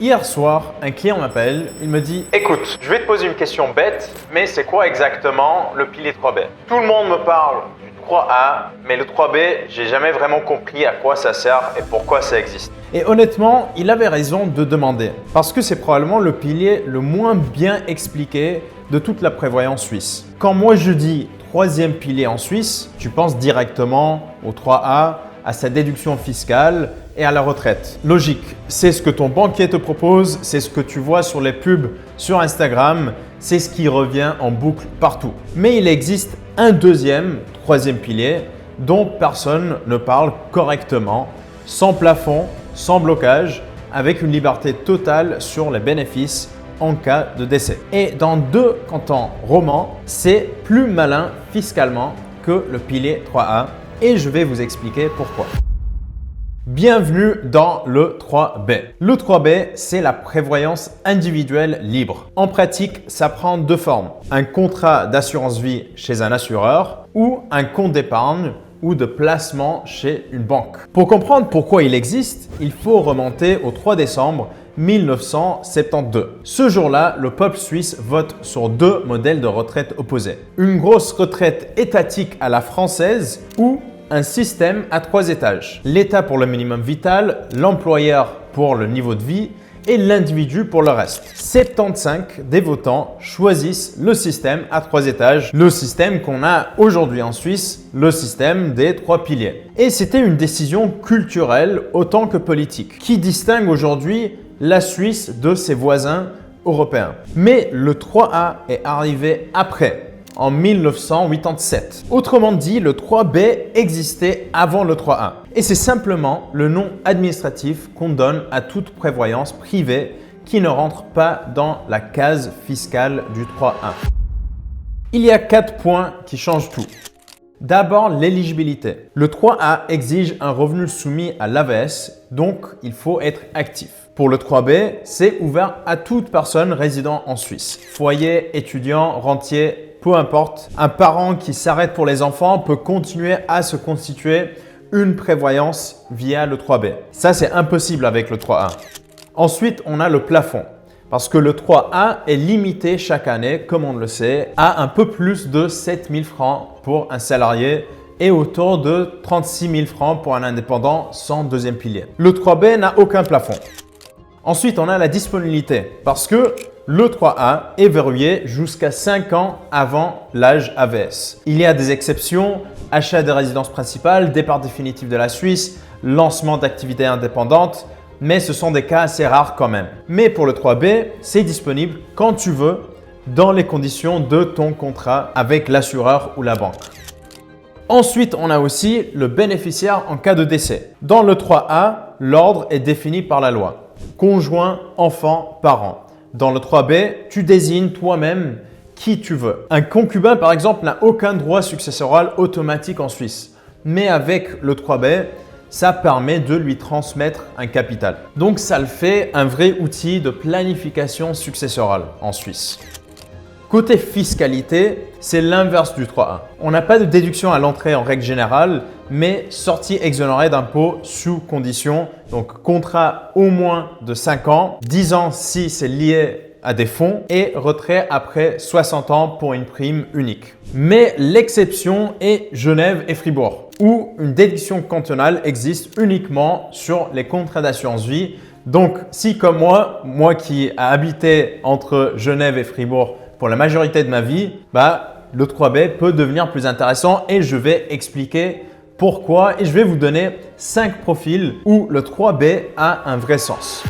Hier soir, un client m'appelle, il me dit « Écoute, je vais te poser une question bête, mais c'est quoi exactement le pilier 3B ?» Tout le monde me parle du 3A, mais le 3B, j'ai jamais vraiment compris à quoi ça sert et pourquoi ça existe. Et honnêtement, il avait raison de demander, parce que c'est probablement le pilier le moins bien expliqué de toute la prévoyance suisse. Quand moi je dis troisième pilier en Suisse, tu penses directement au 3A, à sa déduction fiscale et à la retraite. Logique, c'est ce que ton banquier te propose, c'est ce que tu vois sur les pubs sur Instagram, c'est ce qui revient en boucle partout. Mais il existe un deuxième, troisième pilier dont personne ne parle correctement, sans plafond, sans blocage, avec une liberté totale sur les bénéfices en cas de décès. Et dans deux cantons romans, c'est plus malin fiscalement que le pilier 3A et je vais vous expliquer pourquoi. Bienvenue dans le 3B. Le 3B, c'est la prévoyance individuelle libre. En pratique, ça prend deux formes. Un contrat d'assurance vie chez un assureur ou un compte d'épargne ou de placement chez une banque. Pour comprendre pourquoi il existe, il faut remonter au 3 décembre 1972. Ce jour-là, le peuple suisse vote sur deux modèles de retraite opposés. Une grosse retraite étatique à la française ou un système à 3 étages. L'État pour le minimum vital, l'employeur pour le niveau de vie et l'individu pour le reste. 75 des votants choisissent le système à 3 étages, le système qu'on a aujourd'hui en Suisse, le système des 3 piliers. Et c'était une décision culturelle autant que politique qui distingue aujourd'hui la Suisse de ses voisins européens. Mais le 3A est arrivé après, en 1987. Autrement dit, le 3B existait avant le 3A. Et c'est simplement le nom administratif qu'on donne à toute prévoyance privée qui ne rentre pas dans la case fiscale du 3A. Il y a 4 points qui changent tout. D'abord, l'éligibilité. Le 3A exige un revenu soumis à l'AVS, donc il faut être actif. Pour le 3B, c'est ouvert à toute personne résidant en Suisse. Foyer, étudiant, rentier, peu importe. Un parent qui s'arrête pour les enfants peut continuer à se constituer une prévoyance via le 3B. Ça, c'est impossible avec le 3A. Ensuite, on a le plafond. Parce que le 3A est limité chaque année, comme on le sait, à un peu plus de 7 000 francs pour un salarié et autour de 36 000 francs pour un indépendant sans deuxième pilier. Le 3B n'a aucun plafond. Ensuite, on a la disponibilité parce que le 3A est verrouillé jusqu'à 5 ans avant l'âge AVS. Il y a des exceptions, achat de résidence principale, départ définitif de la Suisse, lancement d'activités indépendantes, mais ce sont des cas assez rares quand même. Mais pour le 3B, c'est disponible quand tu veux dans les conditions de ton contrat avec l'assureur ou la banque. Ensuite, on a aussi le bénéficiaire en cas de décès. Dans le 3A, l'ordre est défini par la loi. Conjoint, enfant, parent. Dans le 3B, tu désignes toi-même qui tu veux. Un concubin, par exemple, n'a aucun droit successoral automatique en Suisse. Mais avec le 3B, ça permet de lui transmettre un capital. Donc, ça le fait un vrai outil de planification successorale en Suisse. Côté fiscalité, c'est l'inverse du 3A. On n'a pas de déduction à l'entrée en règle générale, mais sortie exonérée d'impôt sous condition. Donc, contrat au moins de 5 ans, 10 ans si c'est lié à des fonds et retrait après 60 ans pour une prime unique. Mais l'exception est Genève et Fribourg, où une déduction cantonale existe uniquement sur les contrats d'assurance vie. Donc, si comme moi qui a habité entre Genève et Fribourg pour la majorité de ma vie, le 3B peut devenir plus intéressant et je vais expliquer pourquoi et je vais vous donner 5 profils où le 3B a un vrai sens.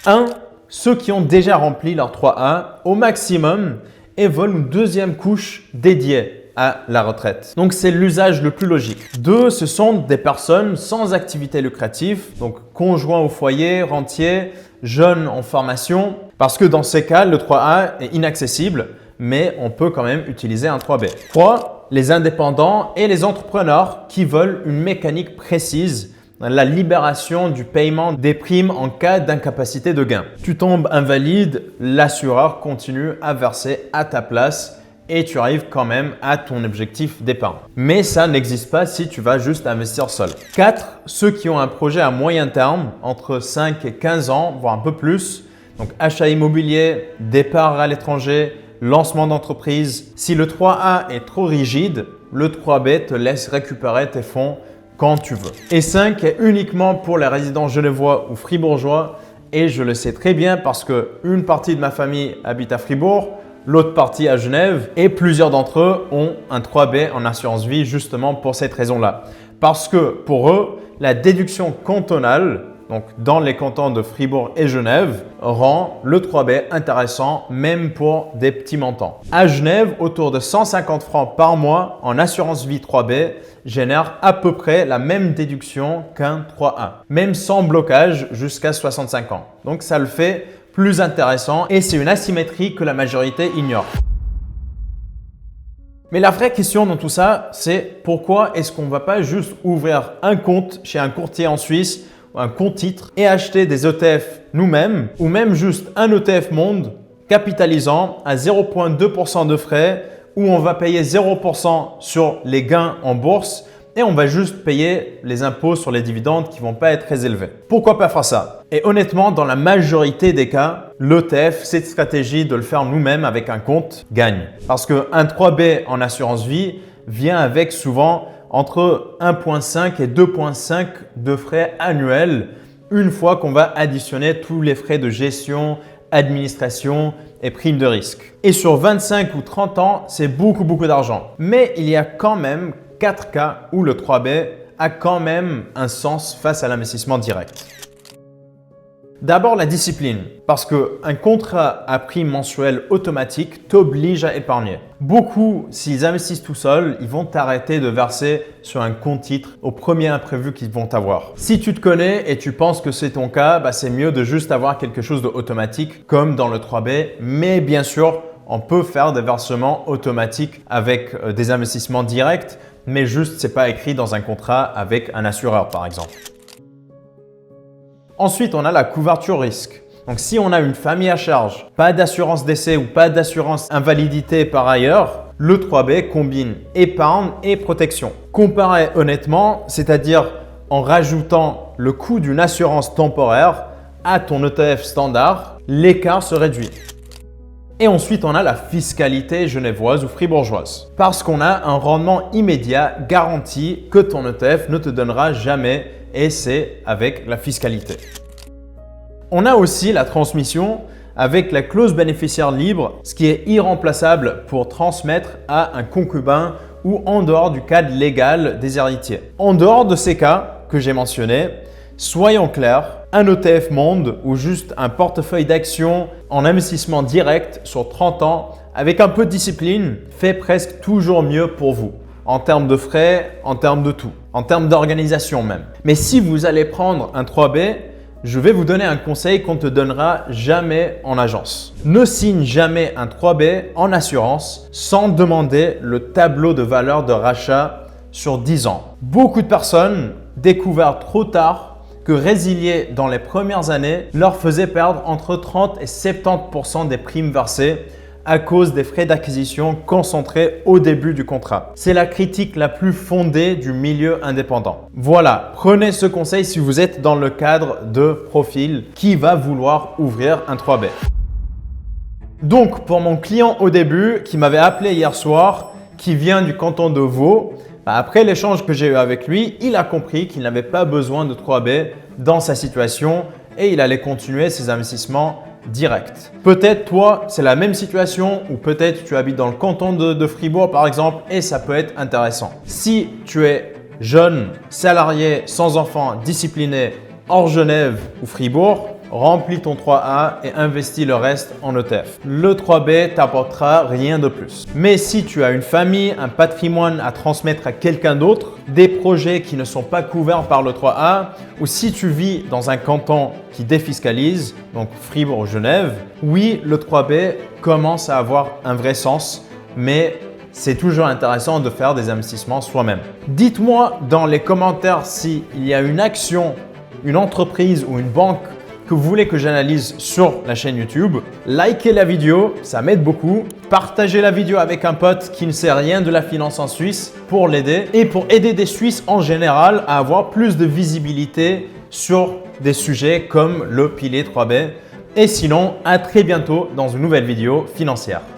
1. Ceux qui ont déjà rempli leur 3A au maximum et veulent une deuxième couche dédiée à la retraite. Donc, c'est l'usage le plus logique. 2. Ce sont des personnes sans activité lucrative, donc conjoints au foyer, rentiers, jeunes en formation, parce que dans ces cas, le 3A est inaccessible, mais on peut quand même utiliser un 3B. 3. Les indépendants et les entrepreneurs qui veulent une mécanique précise, la libération du paiement des primes en cas d'incapacité de gain. Tu tombes invalide, l'assureur continue à verser à ta place et tu arrives quand même à ton objectif d'épargne. Mais ça n'existe pas si tu vas juste investir seul. 4. Ceux qui ont un projet à moyen terme, entre 5 et 15 ans, voire un peu plus. Donc achat immobilier, départ à l'étranger, lancement d'entreprise. Si le 3A est trop rigide, le 3B te laisse récupérer tes fonds quand tu veux. Et 5 est uniquement pour les résidents genevois ou fribourgeois. Et je le sais très bien parce qu'une partie de ma famille habite à Fribourg, l'autre partie à Genève et plusieurs d'entre eux ont un 3B en assurance vie justement pour cette raison-là. Parce que pour eux, la déduction cantonale, donc dans les cantons de Fribourg et Genève, rend le 3B intéressant même pour des petits montants. À Genève, autour de 150 francs par mois en assurance vie 3B génère à peu près la même déduction qu'un 3A, même sans blocage jusqu'à 65 ans. Donc ça le fait plus intéressant et c'est une asymétrie que la majorité ignore. Mais la vraie question dans tout ça, c'est pourquoi est-ce qu'on ne va pas juste ouvrir un compte chez un courtier en Suisse ou un compte titre et acheter des ETF nous-mêmes ou même juste un ETF monde capitalisant à 0,2% de frais où on va payer 0% sur les gains en bourse et on va juste payer les impôts sur les dividendes qui ne vont pas être très élevés. Pourquoi pas faire ça? Et honnêtement, dans la majorité des cas, l'ETF, cette stratégie de le faire nous-mêmes avec un compte, gagne. Parce qu'un 3B en assurance vie vient avec souvent entre 1,5 et 2,5 de frais annuels une fois qu'on va additionner tous les frais de gestion, administration et primes de risque. Et sur 25 ou 30 ans, c'est beaucoup d'argent. Mais il y a quand même 4 cas où le 3B a quand même un sens face à l'investissement direct. D'abord, la discipline, parce qu'un contrat à prime mensuel automatique t'oblige à épargner. Beaucoup, s'ils investissent tout seuls, ils vont t'arrêter de verser sur un compte titre au premier imprévu qu'ils vont avoir. Si tu te connais et tu penses que c'est ton cas, c'est mieux de juste avoir quelque chose d'automatique comme dans le 3B, mais bien sûr, on peut faire des versements automatiques avec des investissements directs, mais juste, ce n'est pas écrit dans un contrat avec un assureur par exemple. Ensuite, on a la couverture risque. Donc, si on a une famille à charge, pas d'assurance décès ou pas d'assurance invalidité par ailleurs, le 3B combine épargne et protection. Comparé honnêtement, c'est-à-dire en rajoutant le coût d'une assurance temporaire à ton ETF standard, l'écart se réduit. Et ensuite, on a la fiscalité genevoise ou fribourgeoise. Parce qu'on a un rendement immédiat garanti que ton ETF ne te donnera jamais et c'est avec la fiscalité. On a aussi la transmission avec la clause bénéficiaire libre, ce qui est irremplaçable pour transmettre à un concubin ou en dehors du cadre légal des héritiers. En dehors de ces cas que j'ai mentionnés, soyons clairs, un ETF monde ou juste un portefeuille d'actions en investissement direct sur 30 ans avec un peu de discipline fait presque toujours mieux pour vous. En termes de frais, en termes de tout, en termes d'organisation même. Mais si vous allez prendre un 3B, je vais vous donner un conseil qu'on ne te donnera jamais en agence. Ne signe jamais un 3B en assurance sans demander le tableau de valeur de rachat sur 10 ans. Beaucoup de personnes découvrent trop tard que résilier dans les premières années leur faisait perdre entre 30 et 70% des primes versées à cause des frais d'acquisition concentrés au début du contrat. C'est la critique la plus fondée du milieu indépendant. Voilà, prenez ce conseil si vous êtes dans le cadre de profil qui va vouloir ouvrir un 3B. Donc, pour mon client au début qui m'avait appelé hier soir, qui vient du canton de Vaud, après l'échange que j'ai eu avec lui, il a compris qu'il n'avait pas besoin de 3B dans sa situation et il allait continuer ses investissements direct. Peut-être toi, c'est la même situation ou peut-être tu habites dans le canton de Fribourg par exemple et ça peut être intéressant. Si tu es jeune, salarié, sans enfant, discipliné, hors Genève ou Fribourg, remplis ton 3A et investis le reste en ETF. Le 3B t'apportera rien de plus. Mais si tu as une famille, un patrimoine à transmettre à quelqu'un d'autre, des projets qui ne sont pas couverts par le 3A ou si tu vis dans un canton qui défiscalise, donc Fribourg ou Genève, oui, le 3B commence à avoir un vrai sens, mais c'est toujours intéressant de faire des investissements soi-même. Dites-moi dans les commentaires s'il y a une action, une entreprise ou une banque que vous voulez que j'analyse sur la chaîne YouTube, likez la vidéo, ça m'aide beaucoup. Partagez la vidéo avec un pote qui ne sait rien de la finance en Suisse pour l'aider et pour aider des Suisses en général à avoir plus de visibilité sur des sujets comme le pilier 3B. Et sinon, à très bientôt dans une nouvelle vidéo financière.